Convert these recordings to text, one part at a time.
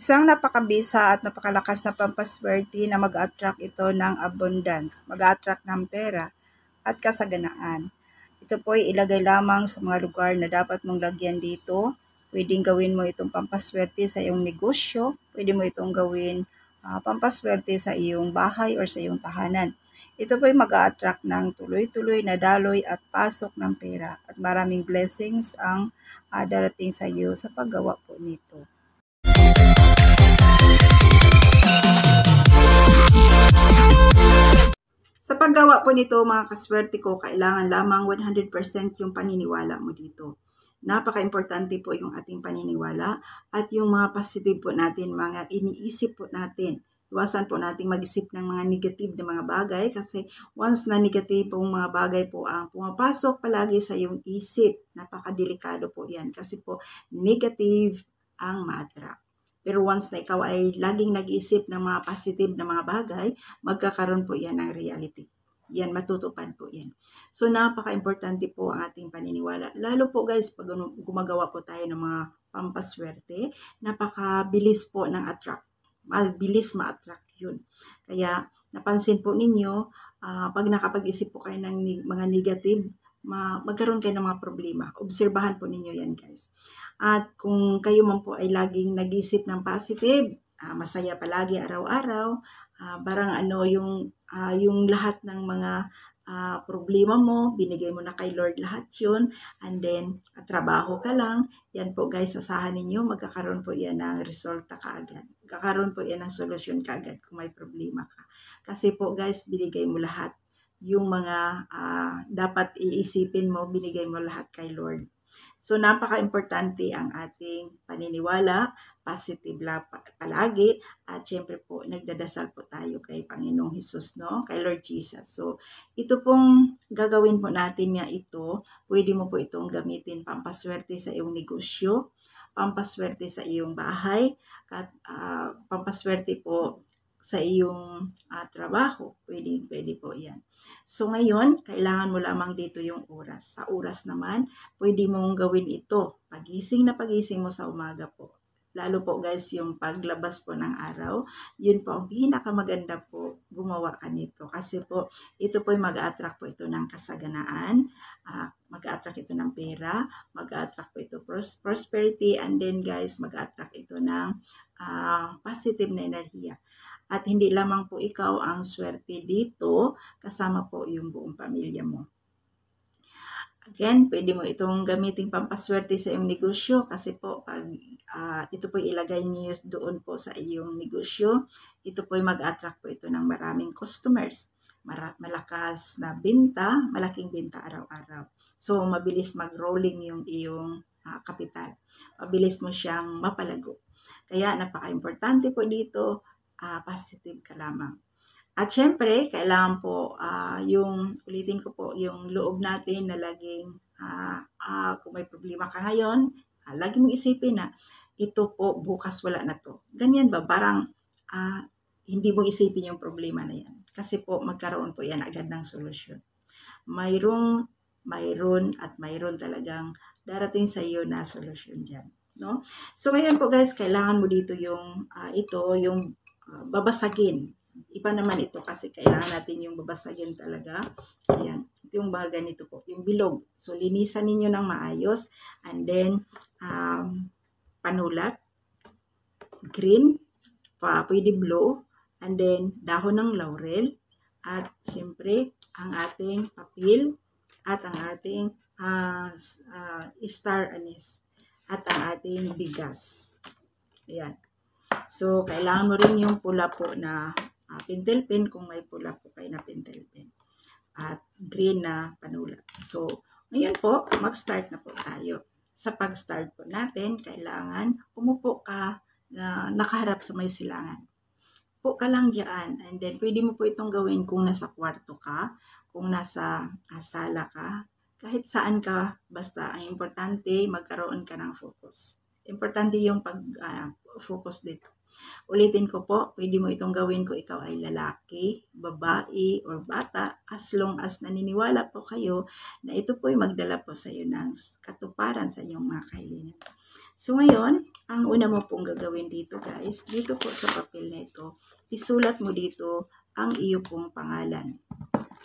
Isang napakabisa at napakalakas na pampaswerte na mag-attract ito ng abundance, mag-attract ng pera at kasaganaan. Ito po ay ilagay lamang sa mga lugar na dapat mong lagyan dito. Pwedeng gawin mo itong pampaswerte sa iyong negosyo, pwede mo itong gawin pampaswerte sa iyong bahay or sa iyong tahanan. Ito po ay mag-attract ng tuloy-tuloy na daloy at pasok ng pera at maraming blessings ang darating sa iyo sa paggawa po nito. Sa paggawa po nito mga kaswerte ko, kailangan lamang 100% yung paniniwala mo dito. Napaka-importante po yung ating paniniwala at yung mga positive po natin, mga iniisip po natin. Iwasan po nating mag-isip ng mga negative na mga bagay kasi once na negative pong mga bagay po ang pumapasok palagi sa iyong isip, napaka-delikado po yan kasi po negative ang ma-attract. Pero once na ikaw ay laging nag-iisip ng mga positive na mga bagay, magkakaroon po yan ng reality. Yan, matutupad po yan. So, napaka-importante po ang ating paniniwala. Lalo po guys, pag gumagawa po tayo ng mga pampaswerte, napakabilis po ng attract. Mabilis ma-attract yun. Kaya, napansin po ninyo, pag nakapag-isip po kayo ng mga negative, magkaroon kayo ng mga problema. Obserbahan po ninyo yan guys. At kung kayo man po ay laging nag-isip ng positive, masaya palagi araw-araw, parang yung lahat ng mga problema mo, binigay mo na kay Lord lahat yun, and then trabaho ka lang, yan po guys, asahan ninyo, magkakaroon po yan ng resulta kaagad. Magkakaroon po yan ng solusyon kaagad kung may problema ka. Kasi po guys, binigay mo lahat. Yung mga dapat iisipin mo, binigay mo lahat kay Lord. So, napaka-importante ang ating paniniwala, positive palagi, at syempre po, nagdadasal po tayo kay Panginoong Hesus, no? Kay Lord Jesus. So, ito pong gagawin po natin nga ito, pwede mo po itong gamitin pampaswerte sa iyong negosyo, pampaswerte sa iyong bahay, at pampaswerte po sa iyong trabaho. Pwede po yan. So ngayon, kailangan mo lamang dito yung oras. Sa oras naman, pwede mong gawin ito. Pagising na pagising mo sa umaga po. Lalo po guys, yung paglabas po ng araw, yun po ang pinakamaganda po gumawa ka nito. Kasi po, ito po mag-attract po ito ng kasaganaan, mag-attract ito ng pera, mag-attract po ito prosperity, and then guys, mag-attract ito ng positive na enerhiya. At hindi lamang po ikaw ang swerte dito, kasama po yung buong pamilya mo. Again, pwede mo itong gamitin pampaswerte sa iyong negosyo kasi po pag ito po ilagay niyo doon po sa iyong negosyo, ito po mag-attract po ito ng maraming customers. Malakas na binta, malaking binta araw-araw. So, mabilis mag-rolling yung iyong kapital. Mabilis mo siyang mapalago. Kaya, napaka-importante po dito, positive ka lamang. At syempre, kailangan po ulitin ko po, yung loob natin na laging, kung may problema ka ngayon, lagi mong isipin na, ito po, bukas wala na to. Ganyan ba? Parang, hindi mo isipin yung problema na yan. Kasi po, magkaroon po yan agad ng solusyon. Mayroon talagang darating sa iyo na solusyon dyan. No? So, ngayon po guys, kailangan mo dito yung, babasagin. Iba naman ito kasi kailangan natin yung babasagin talaga. Ayan. Ito yung mga ganito po. Yung bilog. So, linisan ninyo ng maayos. And then, panulat. Green. Pwede blue. And then, dahon ng laurel. At, siyempre, ang ating papel. At ang ating star anise. At ang ating bigas. Ayan. So, kailangan mo rin yung pula po na pentel pen kung may pula po kayo na pentel pen. At green na panulat. So, ngayon po, mag-start na po tayo. Sa pag-start po natin, kailangan umupo ka na nakaharap sa may silangan. Upo ka lang dyan. And then, pwede mo po itong gawin kung nasa kwarto ka, kung nasa sala ka, kahit saan ka, basta ang importante, magkaroon ka ng focus. Importante yung pag-focus dito. Ulitin ko po, pwede mo itong gawin kung ikaw ay lalaki, babae, or bata, as long as naniniwala po kayo na ito po ay magdala po sa iyo ng katuparan sa inyong mga kahilingan. So ngayon, ang una mo pong gagawin dito guys, dito po sa papel na ito, isulat mo dito ang iyo pong pangalan.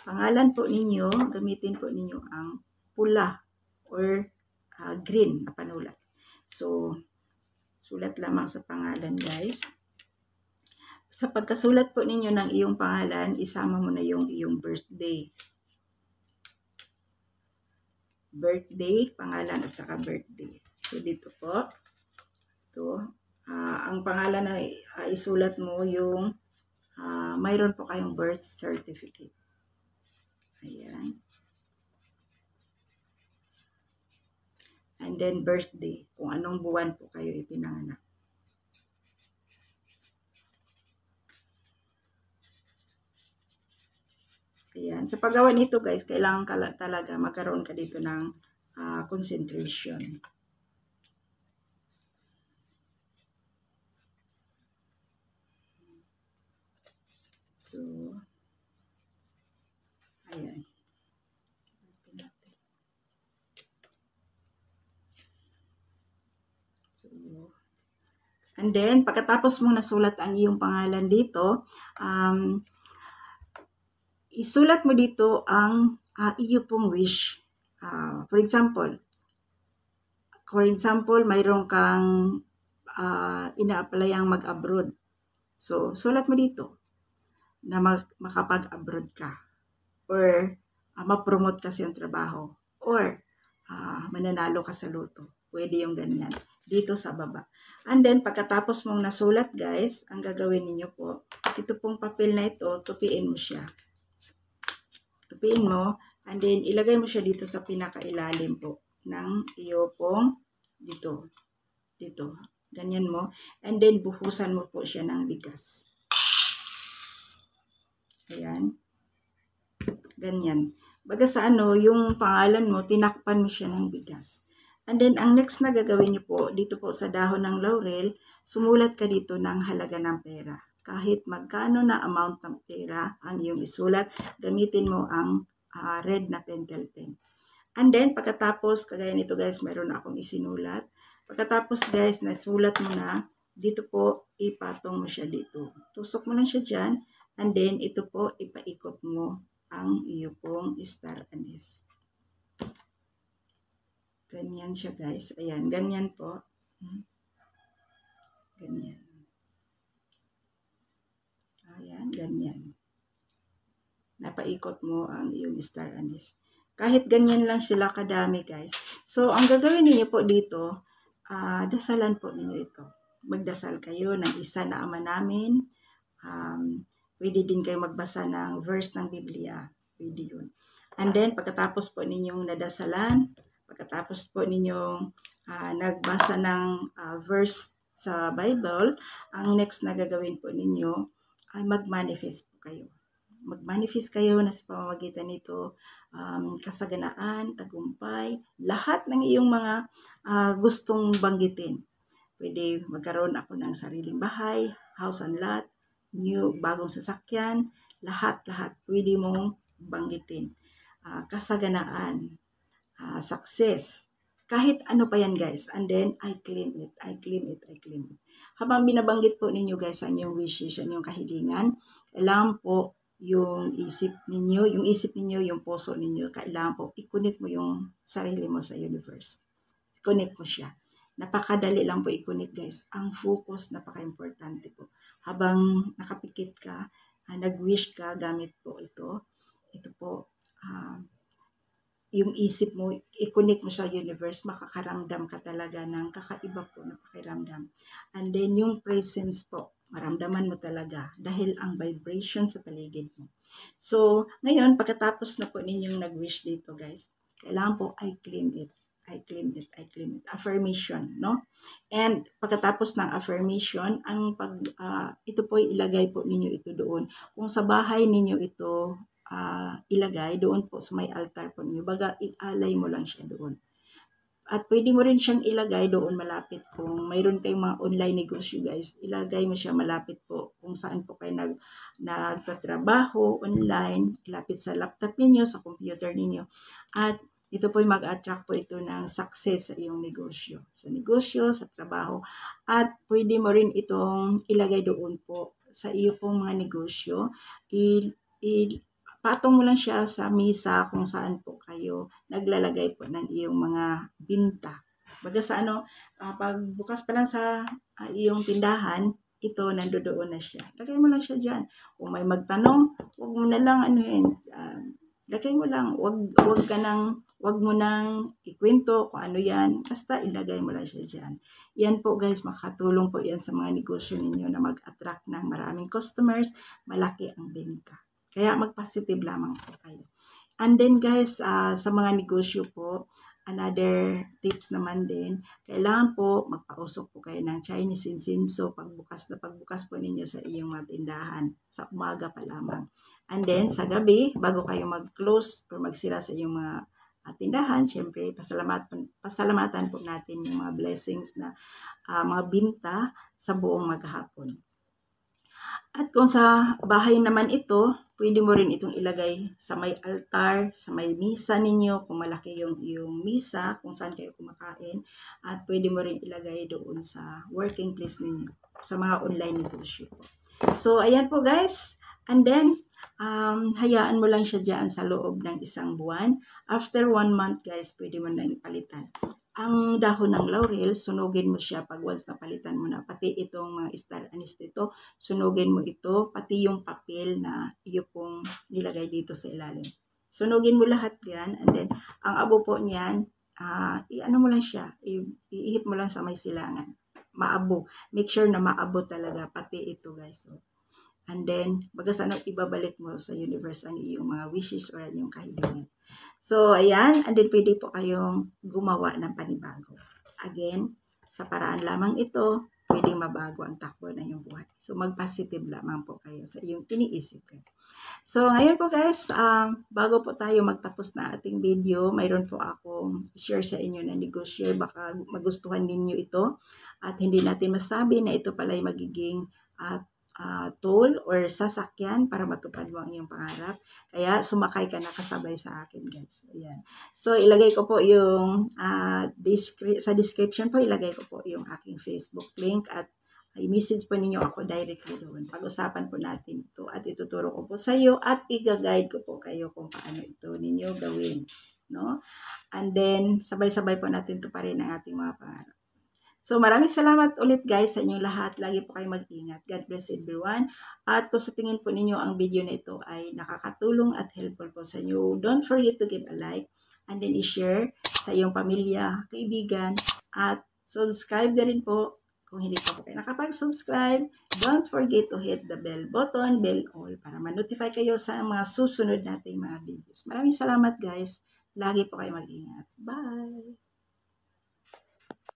Pangalan po ninyo, gamitin po ninyo ang pula or green na panulat. So, sulat lamang sa pangalan guys. Sa pagkasulat po ninyo ng iyong pangalan, isama mo na yung iyong birthday. Birthday, pangalan at saka birthday. So, dito po, ito, ang pangalan na isulat mo yung mayroon po kayong birth certificate. Ayan. And then birthday, kung anong buwan po kayo ipinanganak. Ayan. Sa paggawa nito guys, kailangan ka talaga magkaroon ka dito ng concentration. So, ayan. So, and then, pagkatapos mong nasulat ang iyong pangalan dito, isulat mo dito ang iyo pong wish. For example, mayroon kang ina-apply ang mag-abroad. So, sulat mo dito na makapag-abroad ka. Or ma-promote ka sa iyong trabaho. Or mananalo ka sa loto. Pwede yung ganyan. Dito sa baba. And then, pagkatapos mong nasulat guys, ang gagawin ninyo po, ito pong papel na ito, tupiin mo siya. Tupiin mo, and then ilagay mo siya dito sa pinakailalim po ng iyo pong dito. Ganyan mo. And then, buhusan mo po siya ng bigas. Ayan. Ganyan. Baga sa yung pangalan mo, tinakpan mo siya ng bigas. And then, ang next na gagawin niyo po, dito po sa dahon ng laurel, sumulat ka dito ng halaga ng pera. Kahit magkano na amount ng pera ang iyong isulat, gamitin mo ang red na pentel pen. And then, pagkatapos, kagaya nito guys, mayroon akong isinulat. Pagkatapos guys, nasulat mo na, dito po, ipatong mo siya dito. Tusok mo lang siya dyan. And then, ito po, ipaikot mo ang iyo pong star anise. Ganyan siya guys. Ayan, ganyan po. Ganyan. Ayan, ganyan. Napaikot mo ang iyong star anise. Kahit ganyan lang sila kadami guys. So, ang gagawin niyo po dito, dasalan po ninyo ito. Magdasal kayo ng isa na Ama namin. Pwede din kayo magbasa ng verse ng Biblia. Pwede yun. And then, pagkatapos po ninyong nadasalan, pagkatapos po ninyong nagbasa ng verse sa Bible, ang next na gagawin po ninyo ay mag-manifest po kayo. Mag-manifest kayo na sa pamamagitan nito, kasaganaan, tagumpay, lahat ng iyong mga gustong banggitin. Pwede magkaroon ako ng sariling bahay, house and lot, new, bagong sasakyan, lahat pwede mong banggitin. Kasaganaan, success, kahit ano pa yan guys. And then, I claim it. Habang binabanggit po ninyo guys ang inyong wishes, ang inyong kahilingan, kailangan po yung isip ninyo, yung puso ninyo, kailangan po i-connect mo yung sarili mo sa universe. Connect mo siya. Napakadali lang po i-connect guys. Ang focus, napaka-importante po. Habang nakapikit ka, nag-wish ka, gamit po ito. Ito po, yung isip mo, i-connect mo sa universe, makakaramdam ka talaga ng kakaiba po na pakiramdam. And then yung presence po, maramdaman mo talaga dahil ang vibration sa paligid mo. So, ngayon, pagkatapos na po ninyong nag-wish dito guys, kailangan po, I claim it. Affirmation, no? And pagkatapos ng affirmation, ito po ilagay po ninyo ito doon. Kung sa bahay ninyo ito ilagay, doon po sa may altar po ninyo, baga ialay mo lang siya doon. At pwede mo rin siyang ilagay doon malapit kung mayroon kayong mga online negosyo guys, ilagay mo siya malapit po kung saan po kayo nagtatrabaho online, ilapit sa laptop ninyo, sa computer ninyo. At ito po mag-attract po ito ng success sa iyong negosyo. Sa negosyo, sa trabaho. At pwede mo rin itong ilagay doon po sa iyo pong mga negosyo. Patong mo lang siya sa misa kung saan po kayo naglalagay po ng iyong mga binta. Baga sa pag bukas pa lang sa iyong tindahan, ito nandoon na siya. Lagay mo lang siya dyan. Kung may magtanong, huwag mo na lang lagay mo lang, wag mo nang ikwento kung ano yan. Basta ilagay mo lang siya dyan. Yan po guys, makatulong po yan sa mga negosyo ninyo na mag-attract ng maraming customers, malaki ang benta. Kaya mag-positive lamang po kayo. And then guys, sa mga negosyo po, another tips naman din, kailangan po magpausok po kayo ng Chinese incense pagbukas po ninyo sa iyong mga tindahan. Sa umaga pa lamang. And then, sa gabi, bago kayo mag-close or magsira sa iyong mga tindahan, syempre, pasalamatan po natin yung mga blessings na mga binta sa buong maghapon. At kung sa bahay naman ito, pwede mo rin itong ilagay sa may altar, sa may misa ninyo, kung malaki yung misa, kung saan kayo kumakain. At pwede mo rin ilagay doon sa working place ninyo, sa mga online negosyo. So, ayan po guys. And then, hayaan mo lang siya dyan sa loob ng 1 buwan. After 1 month guys, pwede mo nang ipalitan. Ang dahon ng laurel, sunugin mo siya pag once napalitan mo na. Pati itong mga star anise dito, sunugin mo ito. Pati yung papel na iyo pong nilagay dito sa ilalim. Sunugin mo lahat yan. And then, ang abo po niyan, i-ano mo lang siya. Iihip mo lang sa may silangan. Maabo. Make sure na maabo talaga. Pati ito guys. So, and then, bagas ibabalik mo sa universe ang iyong mga wishes or yung kahilingan. So, ayan. And then, pwede po kayong gumawa ng panibago. Again, sa paraan lamang ito, pwedeng mabago ang takbo ng iyong buhay. So, mag-positive lamang po kayo sa iyong iniisip. So, ngayon po guys, bago po tayo magtapos na ating video, mayroon po akong share sa inyo na negosyo. Baka magustuhan ninyo ito. At hindi natin masabi na ito pala ay magiging tool or sasakyan para matupad mo ang iyong pangarap. Kaya sumakay ka na kasabay sa akin guys. Ayan. So ilagay ko po yung sa description po ilagay ko po yung aking Facebook link at i-message po ninyo ako directly doon. Pag-usapan po natin ito at ituturo ko po sa iyo at i-guide ko po kayo kung paano ito ninyo gawin. No? And then sabay-sabay po natin tuparin ang ating mga pangarap. So, maraming salamat ulit guys sa inyong lahat. Lagi po kayo mag-ingat. God bless everyone. At kung sa tingin po ninyo ang video na ito ay nakakatulong at helpful po sa inyo, don't forget to give a like and then i-share sa iyong pamilya, kaibigan, at subscribe na rin po kung hindi pa po kayo nakapag-subscribe. Don't forget to hit the bell button, bell all, para ma-notify kayo sa mga susunod nating mga videos. Maraming salamat guys. Lagi po kayo mag-ingat. Bye!